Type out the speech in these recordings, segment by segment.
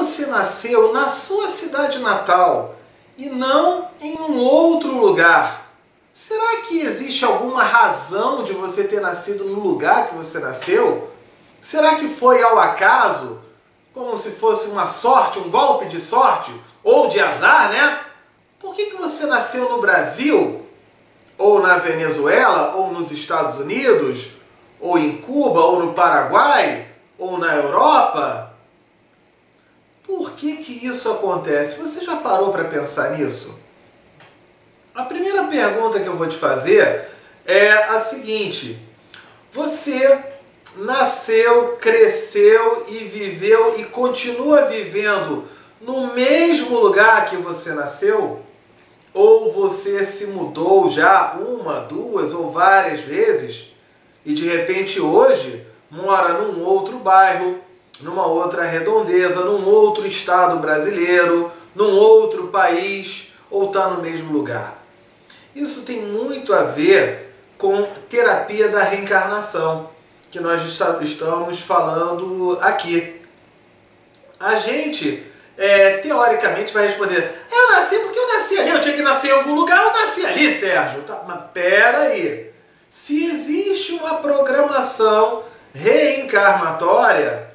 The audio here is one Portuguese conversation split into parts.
você nasceu na sua cidade natal e não em um outro lugar, será que existe alguma razão de você ter nascido no lugar que você nasceu? Será que foi ao acaso? Como se fosse uma sorte, um golpe de sorte? Ou de azar, né? Por que você nasceu no Brasil? Ou na Venezuela? Ou nos Estados Unidos? Ou em Cuba? Ou no Paraguai? Ou na Europa? Por que isso acontece? Você já parou para pensar nisso? A primeira pergunta que eu vou te fazer é a seguinte: você nasceu, cresceu e viveu e continua vivendo no mesmo lugar que você nasceu? Ou você se mudou já uma, duas ou várias vezes e de repente hoje mora num outro bairro, numa outra redondeza, num outro estado brasileiro, num outro país, ou está no mesmo lugar? Isso tem muito a ver com terapia da reencarnação, que nós estamos falando aqui. A gente, teoricamente, vai responder: eu nasci porque eu nasci ali, eu tinha que nascer em algum lugar, eu nasci ali, Sérgio. Tá, mas pera aí. Se existe uma programação reencarnatória,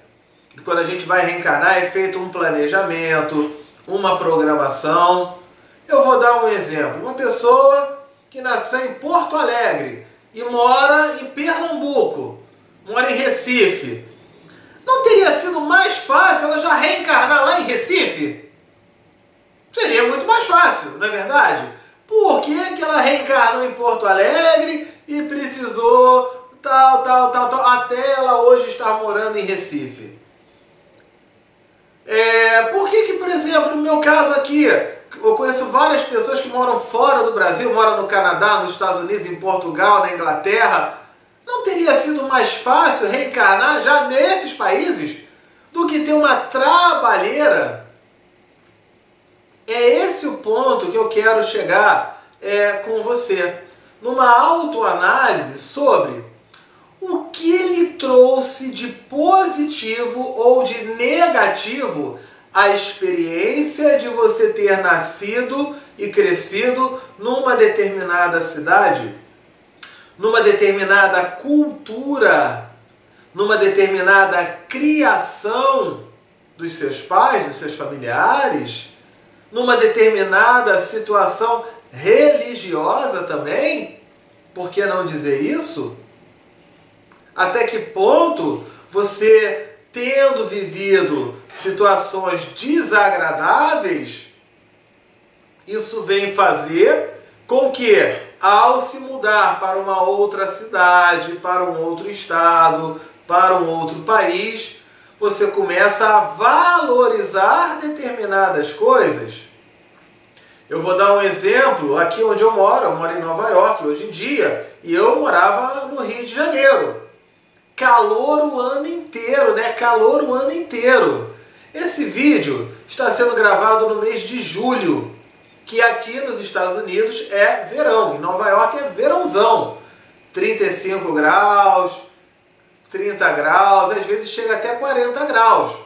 quando a gente vai reencarnar é feito um planejamento, uma programação. Eu vou dar um exemplo. Uma pessoa que nasceu em Porto Alegre e mora em Pernambuco, mora em Recife. Não teria sido mais fácil ela já reencarnar lá em Recife? Seria muito mais fácil, não é verdade? Por que ela reencarnou em Porto Alegre e precisou tal, até ela hoje estar morando em Recife? Por que, por exemplo, no meu caso aqui, eu conheço várias pessoas que moram fora do Brasil, moram no Canadá, nos Estados Unidos, em Portugal, na Inglaterra. Não teria sido mais fácil reencarnar já nesses países do que ter uma trabalheira? É esse o ponto que eu quero chegar com você. Numa autoanálise sobre o que ele trouxe de positivo ou de negativo a experiência de você ter nascido e crescido numa determinada cidade, numa determinada cultura, numa determinada criação dos seus pais, dos seus familiares, numa determinada situação religiosa também? Por que não dizer isso? Até que ponto você, tendo vivido situações desagradáveis, isso vem fazer com que, ao se mudar para uma outra cidade, para um outro estado, para um outro país, você começa a valorizar determinadas coisas? Eu vou dar um exemplo aqui onde eu moro em Nova York hoje em dia, e eu morava no Rio de Janeiro. Calor o ano inteiro, né? Calor o ano inteiro. Esse vídeo está sendo gravado no mês de julho, que aqui nos Estados Unidos é verão. Em Nova York é verãozão. 35 graus, 30 graus, às vezes chega até 40 graus.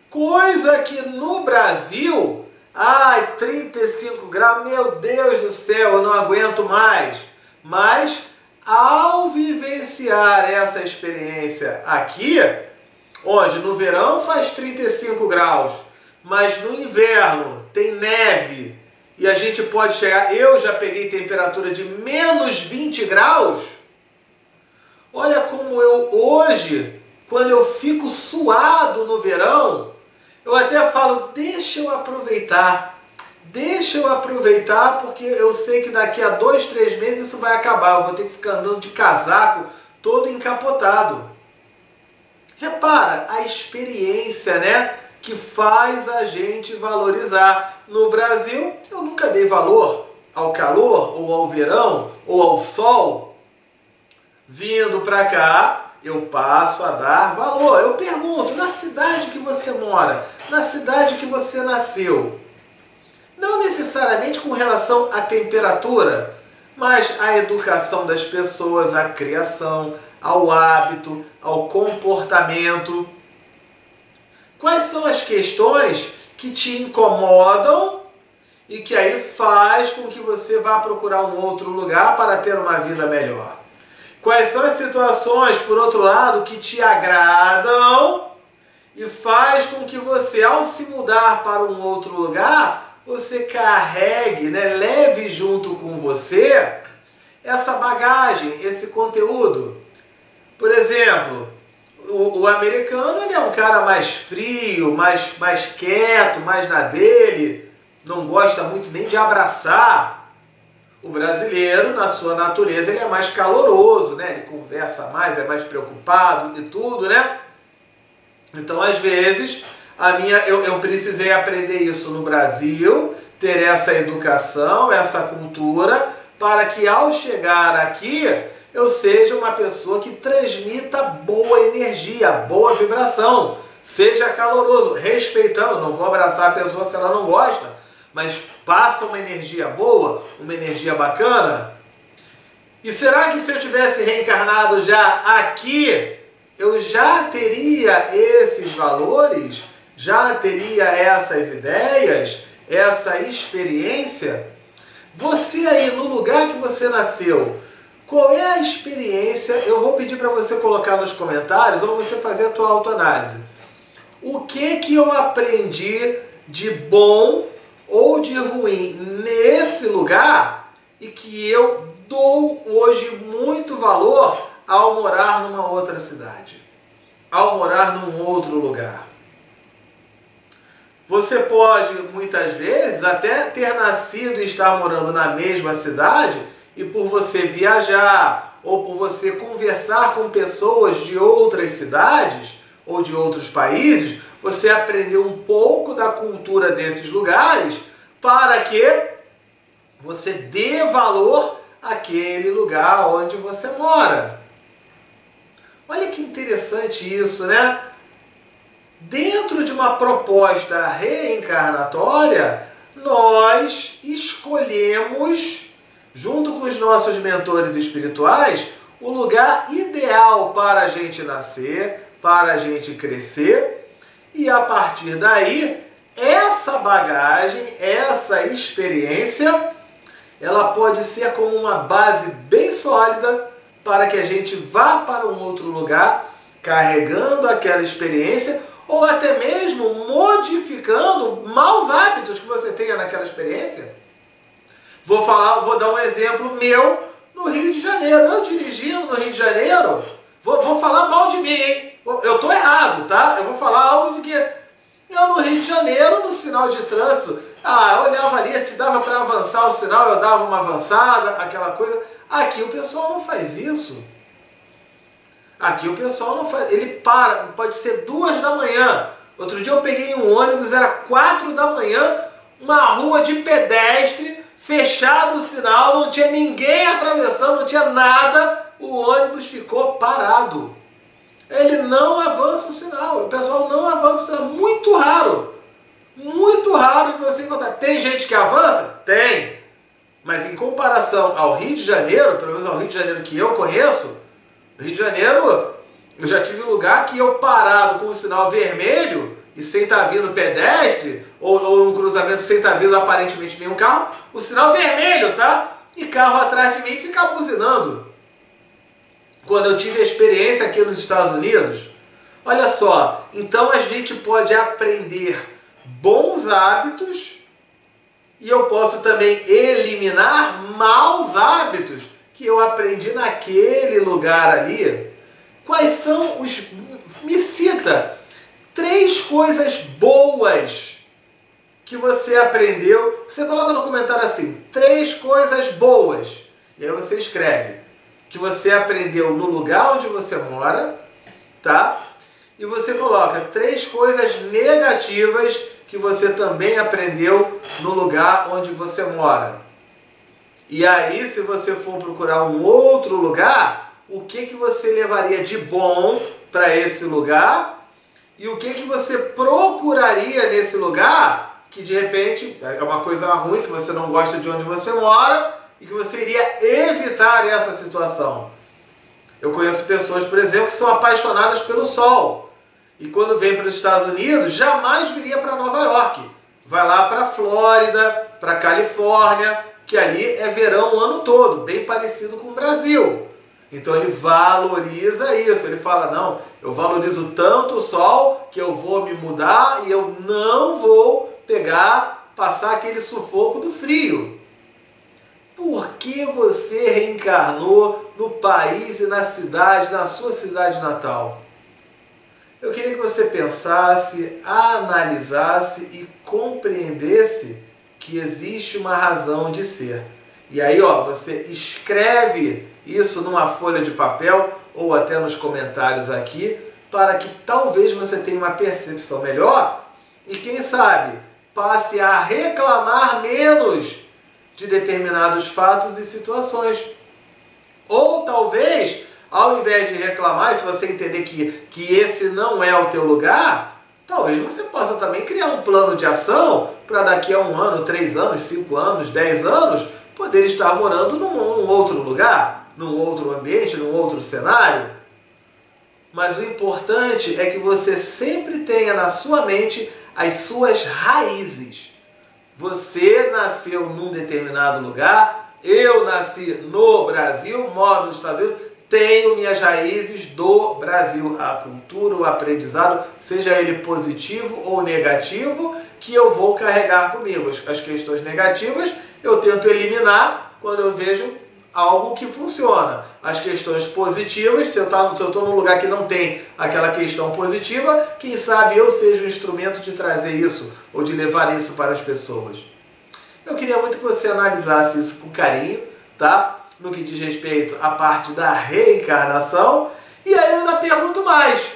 Coisa que no Brasil, 35 graus, meu Deus do céu, eu não aguento mais. Mas ao vivenciar essa experiência aqui, onde no verão faz 35 graus, mas no inverno tem neve e a gente pode chegar, eu já peguei temperatura de menos 20 graus, olha como eu hoje, quando eu fico suado no verão, eu até falo, deixa eu aproveitar porque eu sei que daqui a 2, 3 meses isso vai acabar, eu vou ter que ficar andando de casaco todo encapotado. Repara a experiência, né, que faz a gente valorizar. No Brasil, eu nunca dei valor ao calor, ou ao verão, ou ao sol. Vindo para cá, eu passo a dar valor. Eu pergunto, na cidade que você mora, na cidade que você nasceu, não necessariamente com relação à temperatura, mas à educação das pessoas, à criação, ao hábito, ao comportamento. Quais são as questões que te incomodam e que aí faz com que você vá procurar um outro lugar para ter uma vida melhor? Quais são as situações, por outro lado, que te agradam e faz com que você, ao se mudar para um outro lugar, você carregue, né, leve junto com você essa bagagem, esse conteúdo? Por exemplo, o americano, ele é um cara mais frio, mais quieto, mais na dele, não gosta muito nem de abraçar. O brasileiro, na sua natureza, ele é mais caloroso, né? Ele conversa mais, é mais preocupado e tudo, né? Então, às vezes, eu precisei aprender isso no Brasil, ter essa educação, essa cultura, para que ao chegar aqui, eu seja uma pessoa que transmita boa energia, boa vibração, seja caloroso, respeitando, não vou abraçar a pessoa se ela não gosta, mas passa uma energia boa, uma energia bacana. E será que se eu tivesse reencarnado já aqui, eu já teria esses valores? Já teria essas ideias? Essa experiência? Você aí, no lugar que você nasceu, qual é a experiência? Eu vou pedir para você colocar nos comentários ou você fazer a tua autoanálise. O que eu aprendi de bom ou de ruim nesse lugar e que eu dou hoje muito valor ao morar numa outra cidade, ao morar num outro lugar? Você pode, muitas vezes, até ter nascido e estar morando na mesma cidade e por você viajar ou por você conversar com pessoas de outras cidades ou de outros países, você aprendeu um pouco da cultura desses lugares para que você dê valor àquele lugar onde você mora. Olha que interessante isso, né? Dentro de uma proposta reencarnatória, nós escolhemos, junto com os nossos mentores espirituais, o lugar ideal para a gente nascer, para a gente crescer, e a partir daí, essa bagagem, essa experiência, ela pode ser como uma base bem sólida para que a gente vá para um outro lugar, carregando aquela experiência, ou até mesmo modificando maus hábitos que você tenha naquela experiência. Vou dar um exemplo meu no Rio de Janeiro. Eu dirigindo no Rio de Janeiro, vou falar mal de mim, hein? Eu estou errado, tá? Eu vou falar algo de que eu no Rio de Janeiro, no sinal de trânsito, eu olhava ali, se dava para avançar o sinal, eu dava uma avançada, aquela coisa. Aqui o pessoal não faz isso. Aqui o pessoal não faz, ele para, pode ser 2 da manhã. Outro dia eu peguei um ônibus, era 4 da manhã, uma rua de pedestre, fechado o sinal, não tinha ninguém atravessando, não tinha nada, o ônibus ficou parado. Ele não avança o sinal, o pessoal não avança o sinal, muito raro de você encontrar. Tem gente que avança? Tem, mas em comparação ao Rio de Janeiro, pelo menos ao Rio de Janeiro que eu conheço, Rio de Janeiro, eu já tive um lugar que eu parado com o sinal vermelho e sem estar vindo pedestre, ou num cruzamento sem estar vindo aparentemente nenhum carro, o sinal vermelho, tá? E carro atrás de mim fica buzinando. Quando eu tive a experiência aqui nos Estados Unidos, olha só, então a gente pode aprender bons hábitos e eu posso também eliminar maus hábitos que eu aprendi naquele lugar ali. Quais são os... Me cita 3 coisas boas que você aprendeu. Você coloca no comentário assim, 3 coisas boas. E aí você escreve que você aprendeu no lugar onde você mora, tá? E você coloca 3 coisas negativas que você também aprendeu no lugar onde você mora. E aí, se você for procurar um outro lugar, o que você levaria de bom para esse lugar? E o que você procuraria nesse lugar que de repente é uma coisa ruim, que você não gosta de onde você mora e que você iria evitar essa situação? Eu conheço pessoas, por exemplo, que são apaixonadas pelo sol. E quando vem para os Estados Unidos, jamais viria para Nova York. Vai lá para a Flórida, para a Califórnia, que ali é verão o ano todo, bem parecido com o Brasil. Então ele valoriza isso, ele fala, não, eu valorizo tanto o sol que eu vou me mudar e eu não vou passar aquele sufoco do frio. Por que você reencarnou no país e na cidade, na sua cidade natal? Eu queria que você pensasse, analisasse e compreendesse que existe uma razão de ser. E aí, ó, você escreve isso numa folha de papel ou até nos comentários aqui, para que talvez você tenha uma percepção melhor e, quem sabe, passe a reclamar menos de determinados fatos e situações. Ou talvez, ao invés de reclamar, se você entender que esse não é o teu lugar, talvez você possa também criar um plano de ação para daqui a 1 ano, 3 anos, 5 anos, 10 anos, poder estar morando num outro lugar, num outro ambiente, num outro cenário. Mas o importante é que você sempre tenha na sua mente as suas raízes. Você nasceu num determinado lugar, eu nasci no Brasil, moro nos Estados Unidos, tenho minhas raízes do Brasil. A cultura, o aprendizado, seja ele positivo ou negativo, que eu vou carregar comigo. As questões negativas eu tento eliminar quando eu vejo algo que funciona. As questões positivas, se eu estou num lugar que não tem aquela questão positiva, quem sabe eu seja um instrumento de trazer isso, ou de levar isso para as pessoas. Eu queria muito que você analisasse isso com carinho, tá? No que diz respeito à parte da reencarnação. E aí eu ainda pergunto mais.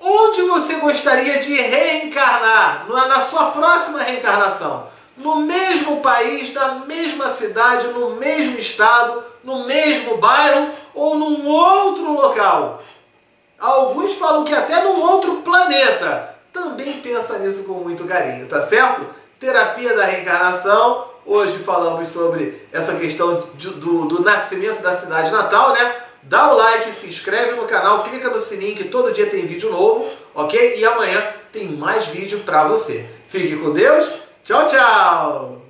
Onde você gostaria de reencarnar na sua próxima reencarnação? No mesmo país, na mesma cidade, no mesmo estado, no mesmo bairro ou num outro local? Alguns falam que até num outro planeta. Também pensa nisso com muito carinho, tá certo? Terapia da reencarnação. Hoje falamos sobre essa questão do nascimento da cidade natal, né? Dá o like, se inscreve no canal, clica no sininho que todo dia tem vídeo novo, ok? E amanhã tem mais vídeo pra você. Fique com Deus. Tchau, tchau!